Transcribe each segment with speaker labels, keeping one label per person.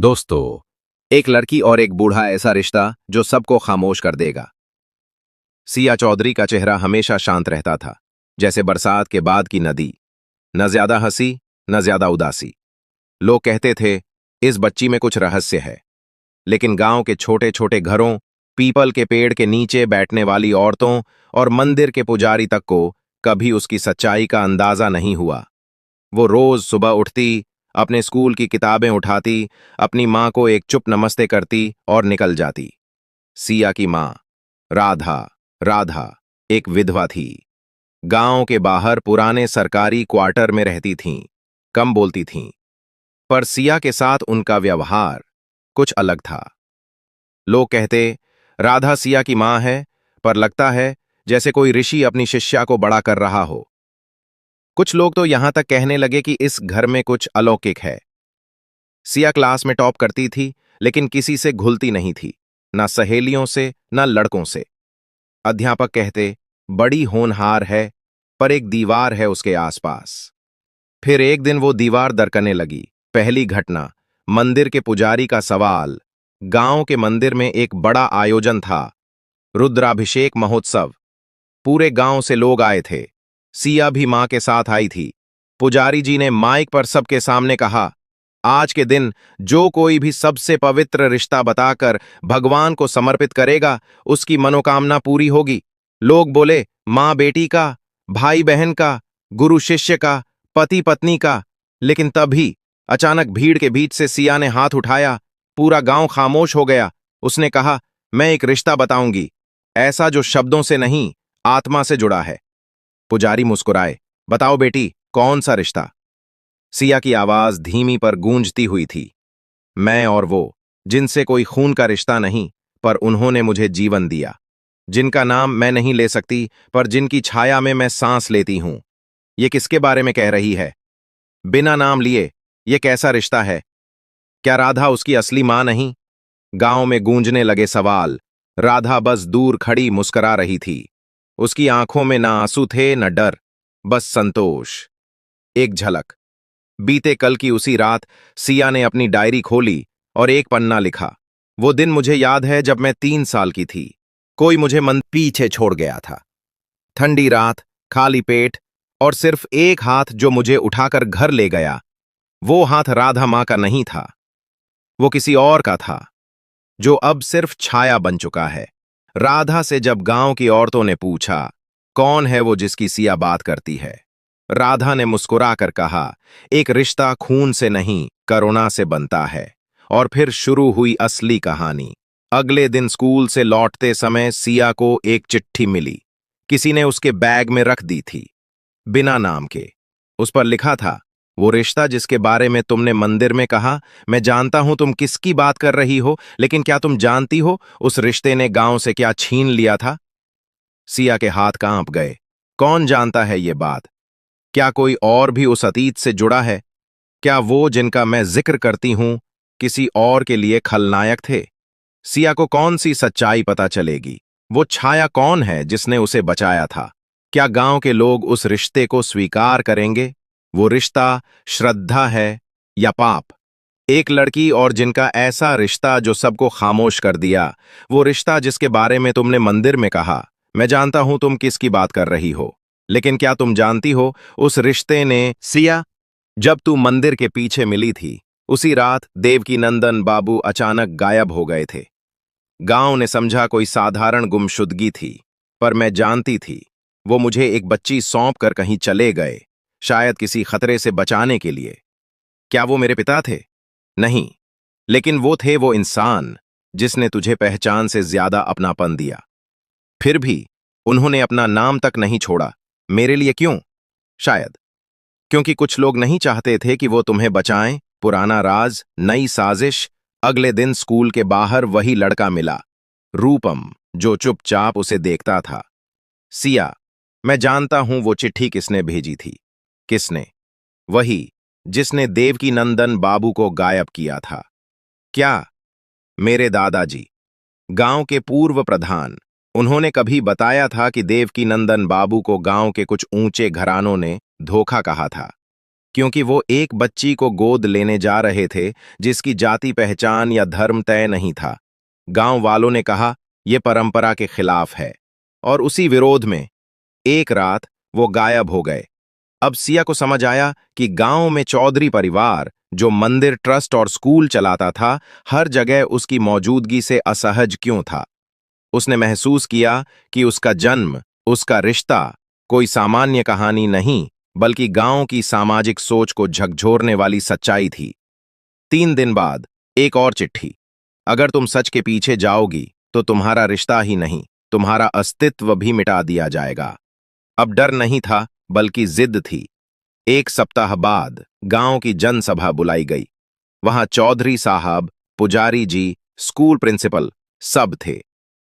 Speaker 1: दोस्तों, एक लड़की और एक बूढ़ा ऐसा रिश्ता जो सबको खामोश कर देगा। सिया चौधरी का चेहरा हमेशा शांत रहता था, जैसे बरसात के बाद की नदी। न ज्यादा हंसी, न ज्यादा उदासी। लोग कहते थे, इस बच्ची में कुछ रहस्य है। लेकिन गांव के छोटे छोटे घरों, पीपल के पेड़ के नीचे बैठने वाली औरतों और मंदिर के पुजारी तक को कभी उसकी सच्चाई का अंदाजा नहीं हुआ। वो रोज सुबह उठती, अपने स्कूल की किताबें उठाती, अपनी माँ को एक चुप नमस्ते करती और निकल जाती। सिया की माँ, राधा, राधा एक विधवा थी। गांव के बाहर पुराने सरकारी क्वार्टर में रहती थीं, कम बोलती थीं। पर सिया के साथ उनका व्यवहार कुछ अलग था। लोग कहते, राधा सिया की माँ है, पर लगता है जैसे कोई ऋषि अपनी शिष्या को बड़ा कर रहा हो। कुछ लोग तो यहां तक कहने लगे कि इस घर में कुछ अलौकिक है। सिया क्लास में टॉप करती थी, लेकिन किसी से घुलती नहीं थी, ना सहेलियों से, ना लड़कों से। अध्यापक कहते, बड़ी होनहार है, पर एक दीवार है उसके आसपास। फिर एक दिन वो दीवार दरकने लगी। पहली घटना, मंदिर के पुजारी का सवाल। गांव के मंदिर में एक बड़ा आयोजन था, रुद्राभिषेक महोत्सव। पूरे गांव से लोग आए थे। सिया भी मां के साथ आई थी। पुजारी जी ने माइक पर सबके सामने कहा, आज के दिन जो कोई भी सबसे पवित्र रिश्ता बताकर भगवान को समर्पित करेगा, उसकी मनोकामना पूरी होगी। लोग बोले, मां बेटी का, भाई बहन का, गुरु शिष्य का, पति पत्नी का। लेकिन तभी अचानक भीड़ के बीच से सिया ने हाथ उठाया। पूरा गांव खामोश हो गया। उसने कहा, मैं एक रिश्ता बताऊंगी, ऐसा जो शब्दों से नहीं, आत्मा से जुड़ा है। पुजारी मुस्कुराए, बताओ बेटी, कौन सा रिश्ता? सिया की आवाज धीमी पर गूंजती हुई थी। मैं और वो, जिनसे कोई खून का रिश्ता नहीं, पर उन्होंने मुझे जीवन दिया। जिनका नाम मैं नहीं ले सकती, पर जिनकी छाया में मैं सांस लेती हूं। ये किसके बारे में कह रही है? बिना नाम लिए, ये कैसा रिश्ता है? क्या राधा उसकी असली मां नहीं? गांव में गूंजने लगे सवाल। राधा बस दूर खड़ी मुस्कुरा रही थी। उसकी आंखों में ना आंसू थे, न डर, बस संतोष। एक झलक। बीते कल की उसी रात सिया ने अपनी डायरी खोली और एक पन्ना लिखा। वो दिन मुझे याद है जब मैं 3 साल की थी। कोई मुझे मन पीछे छोड़ गया था। ठंडी रात, खाली पेट, और सिर्फ एक हाथ जो मुझे उठाकर घर ले गया। वो हाथ राधा मां का नहीं था, वो किसी और का था, जो अब सिर्फ छाया बन चुका है। राधा से जब गांव की औरतों ने पूछा, कौन है वो जिसकी सिया बात करती है, राधा ने मुस्कुराकर कहा, एक रिश्ता खून से नहीं, करुणा से बनता है। और फिर शुरू हुई असली कहानी। अगले दिन स्कूल से लौटते समय सिया को एक चिट्ठी मिली। किसी ने उसके बैग में रख दी थी, बिना नाम के। उस पर लिखा था, वो रिश्ता जिसके बारे में तुमने मंदिर में कहा, मैं जानता हूं तुम किसकी बात कर रही हो, लेकिन क्या तुम जानती हो उस रिश्ते ने गांव से क्या छीन लिया था? सिया के हाथ कांप गए। कौन जानता है ये बात? क्या कोई और भी उस अतीत से जुड़ा है? क्या वो जिनका मैं जिक्र करती हूं किसी और के लिए खलनायक थे? सिया को कौन सी सच्चाई पता चलेगी? वो छाया कौन है जिसने उसे बचाया था? क्या गांव के लोग उस रिश्ते को स्वीकार करेंगे? वो रिश्ता श्रद्धा है या पाप? एक लड़की और जिनका ऐसा रिश्ता जो सबको खामोश कर दिया। वो रिश्ता जिसके बारे में तुमने मंदिर में कहा, मैं जानता हूं तुम किसकी बात कर रही हो, लेकिन क्या तुम जानती हो उस रिश्ते ने? सिया, जब तू मंदिर के पीछे मिली थी, उसी रात देवकीनंदन बाबू अचानक गायब हो गए थे। गांव ने समझा कोई साधारण गुमशुदगी थी, पर मैं जानती थी वो मुझे एक बच्ची सौंप कर कहीं चले गए, शायद किसी खतरे से बचाने के लिए। क्या वो मेरे पिता थे? नहीं, लेकिन वो थे वो इंसान जिसने तुझे पहचान से ज्यादा अपनापन दिया। फिर भी उन्होंने अपना नाम तक नहीं छोड़ा। मेरे लिए क्यों? शायद क्योंकि कुछ लोग नहीं चाहते थे कि वो तुम्हें बचाएं। पुराना राज, नई साजिश। अगले दिन स्कूल के बाहर वही लड़का मिला, रूपम, जो चुपचाप उसे देखता था। सिया, मैं जानता हूं वो चिट्ठी किसने भेजी थी। किसने? वही जिसने देवकीनंदन बाबू को गायब किया था। क्या? मेरे दादाजी, गांव के पूर्व प्रधान। उन्होंने कभी बताया था कि देवकीनंदन बाबू को गांव के कुछ ऊंचे घरानों ने धोखा कहा था। क्योंकि वो एक बच्ची को गोद लेने जा रहे थे जिसकी जाति पहचान या धर्म तय नहीं था। गांव वालों ने कहा यह परंपरा के खिलाफ है, और उसी विरोध में एक रात वो गायब हो गए। अब सिया को समझ आया कि गांव में चौधरी परिवार, जो मंदिर, ट्रस्ट और स्कूल चलाता था, हर जगह उसकी मौजूदगी से असहज क्यों था। उसने महसूस किया कि उसका जन्म, उसका रिश्ता कोई सामान्य कहानी नहीं, बल्कि गांव की सामाजिक सोच को झकझोरने वाली सच्चाई थी। 3 दिन बाद एक और चिट्ठी। अगर तुम सच के पीछे जाओगी तो तुम्हारा रिश्ता ही नहीं, तुम्हारा अस्तित्व भी मिटा दिया जाएगा। अब डर नहीं था, बल्कि जिद थी। 1 सप्ताह बाद गांव की जनसभा बुलाई गई। वहां चौधरी साहब, पुजारी जी, स्कूल प्रिंसिपल सब थे।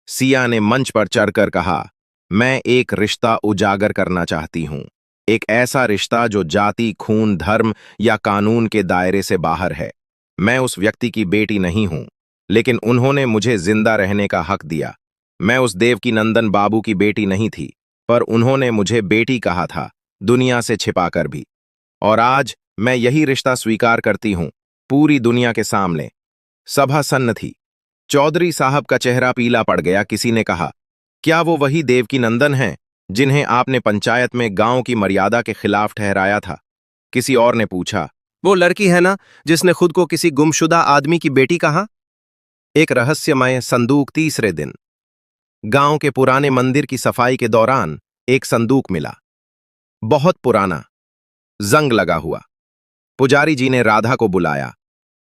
Speaker 1: सिया ने मंच पर चढ़कर कहा, मैं एक रिश्ता उजागर करना चाहती हूं। एक ऐसा रिश्ता जो जाति, खून, धर्म या कानून के दायरे से बाहर है। मैं उस व्यक्ति की बेटी नहीं हूं, लेकिन उन्होंने मुझे जिंदा रहने का हक दिया। मैं उस देवकीनंदन बाबू की बेटी नहीं थी, पर उन्होंने मुझे बेटी कहा था, दुनिया से छिपाकर भी। और आज मैं यही रिश्ता स्वीकार करती हूं, पूरी दुनिया के सामने। सभा सन्न थी। चौधरी साहब का चेहरा पीला पड़ गया। किसी ने कहा, क्या वो वही देवकीनंदन हैं जिन्हें आपने पंचायत में गांव की मर्यादा के खिलाफ ठहराया था? किसी और ने पूछा,
Speaker 2: वो लड़की है ना जिसने खुद को किसी गुमशुदा आदमी की बेटी कहा?
Speaker 1: एक रहस्यमय संदूक। 3 दिन गांव के पुराने मंदिर की सफाई के दौरान एक संदूक मिला, बहुत पुराना, जंग लगा हुआ। पुजारी जी ने राधा को बुलाया।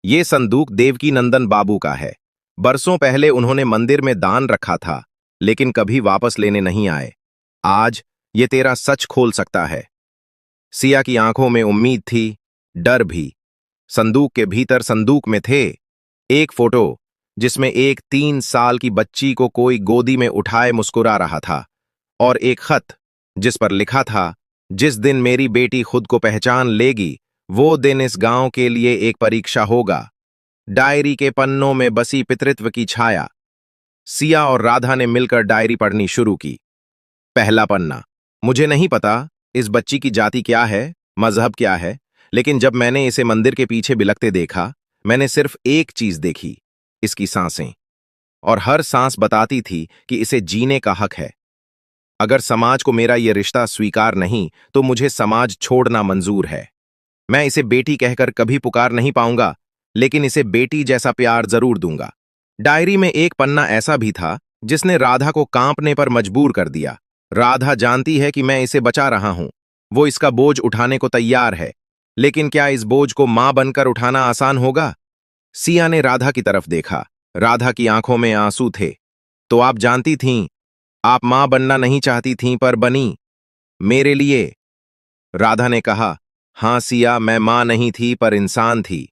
Speaker 1: ये संदूक देवकीनंदन बाबू का है। बरसों पहले उन्होंने मंदिर में दान रखा था, लेकिन कभी वापस लेने नहीं आए। आज ये तेरा सच खोल सकता है। सिया की आंखों में उम्मीद थी, डर भी। संदूक के भीतर संदूक में थे एक फोटो, जिसमें एक 3 साल की बच्ची को कोई गोदी में उठाए मुस्कुरा रहा था, और एक खत जिस पर लिखा था, जिस दिन मेरी बेटी खुद को पहचान लेगी, वो दिन इस गांव के लिए एक परीक्षा होगा। डायरी के पन्नों में बसी पितृत्व की छाया। सिया और राधा ने मिलकर डायरी पढ़नी शुरू की। पहला पन्ना। मुझे नहीं पता इस बच्ची की जाति क्या है, मजहब क्या है, लेकिन जब मैंने इसे मंदिर के पीछे बिलखते देखा, मैंने सिर्फ एक चीज देखी, इसकी सांसें। और हर सांस बताती थी कि इसे जीने का हक है। अगर समाज को मेरा यह रिश्ता स्वीकार नहीं, तो मुझे समाज छोड़ना मंजूर है। मैं इसे बेटी कहकर कभी पुकार नहीं पाऊंगा, लेकिन इसे बेटी जैसा प्यार जरूर दूंगा। डायरी में एक पन्ना ऐसा भी था जिसने राधा को कांपने पर मजबूर कर दिया। राधा जानती है कि मैं इसे बचा रहा हूं। वो इसका बोझ उठाने को तैयार है, लेकिन क्या इस बोझ को मां बनकर उठाना आसान होगा? सिया ने राधा की तरफ देखा। राधा की आंखों में आंसू थे। तो आप जानती थीं, आप मां बनना नहीं चाहती थीं, पर बनी मेरे लिए। राधा ने कहा, हां सिया, मैं मां नहीं थी, पर इंसान थी।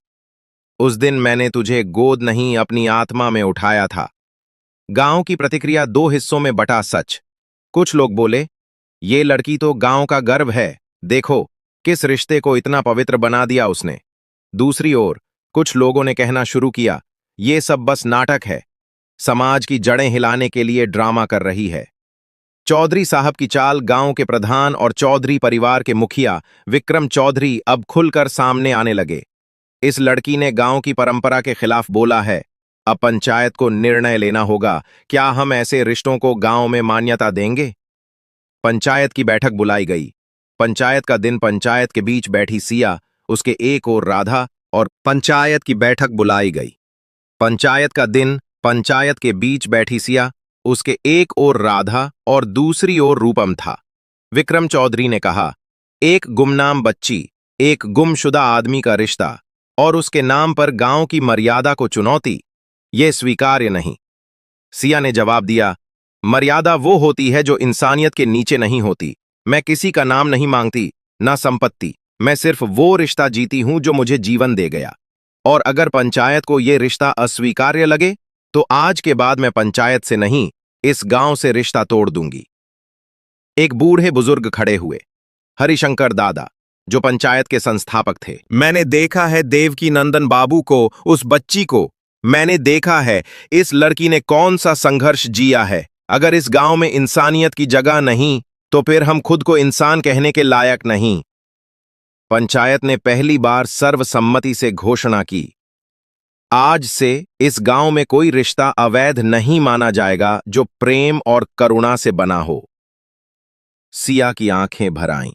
Speaker 1: उस दिन मैंने तुझे गोद नहीं, अपनी आत्मा में उठाया था। गांव की प्रतिक्रिया 2 हिस्सों में बटा। सच, कुछ लोग बोले, ये लड़की तो गांव का गर्व है, देखो किस रिश्ते को इतना पवित्र बना दिया उसने। दूसरी ओर कुछ लोगों ने कहना शुरू किया, ये सब बस नाटक है, समाज की जड़ें हिलाने के लिए ड्रामा कर रही है। चौधरी साहब की चाल। गांव के प्रधान और चौधरी परिवार के मुखिया विक्रम चौधरी अब खुलकर सामने आने लगे। इस लड़की ने गांव की परंपरा के खिलाफ बोला है। अब पंचायत को निर्णय लेना होगा, क्या हम ऐसे रिश्तों को गांव में मान्यता देंगे? पंचायत की बैठक बुलाई गई। पंचायत का दिन। पंचायत के बीच बैठी सिया, उसके एक ओर राधा, और पंचायत की बैठक बुलाई गई। पंचायत का दिन। पंचायत के बीच बैठी सिया, उसके एक ओर राधा और दूसरी ओर रूपम था। विक्रम चौधरी ने कहा, एक गुमनाम बच्ची, एक गुमशुदा आदमी का रिश्ता, और उसके नाम पर गांव की मर्यादा को चुनौती, यह स्वीकार्य नहीं। सिया ने जवाब दिया, मर्यादा वो होती है जो इंसानियत के नीचे नहीं होती। मैं किसी का नाम नहीं मांगती, ना संपत्ति। मैं सिर्फ वो रिश्ता जीती हूं जो मुझे जीवन दे गया। और अगर पंचायत को यह रिश्ता अस्वीकार्य लगे, तो आज के बाद मैं पंचायत से नहीं, इस गांव से रिश्ता तोड़ दूंगी। एक बूढ़े बुजुर्ग खड़े हुए। हरिशंकर दादा, जो पंचायत के संस्थापक थे। मैंने देखा है देवकीनंदन बाबू को, उस बच्ची को। मैंने देखा है इस लड़की ने कौन सा संघर्ष जिया है। अगर इस गांव में इंसानियत की जगह नहीं, तो फिर हम खुद को इंसान कहने के लायक नहीं। पंचायत ने पहली बार सर्वसम्मति से घोषणा की, आज से इस गांव में कोई रिश्ता अवैध नहीं माना जाएगा जो प्रेम और करुणा से बना हो। सिया की आंखें भर आईं।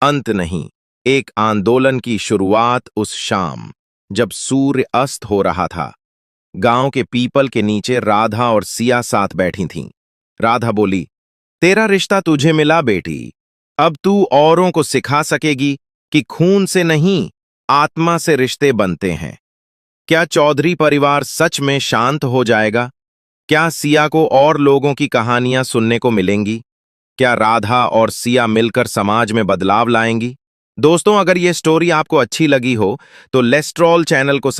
Speaker 1: अंत नहीं, एक आंदोलन की शुरुआत उस शाम, जब सूर्य अस्त हो रहा था। गांव के पीपल के नीचे राधा और सिया साथ बैठी थीं। राधा बोली, तेरा रिश्ता तुझे मिला बेटी। अब तू औरों को सिखा सकेगी कि खून से नहीं, आत्मा से रिश्ते बनते हैं। क्या चौधरी परिवार सच में शांत हो जाएगा? क्या सिया को और लोगों की कहानियां सुनने को मिलेंगी? क्या राधा और सिया मिलकर समाज में बदलाव लाएंगी? दोस्तों, अगर ये स्टोरी आपको अच्छी लगी हो तो लेस्ट्रॉल चैनल को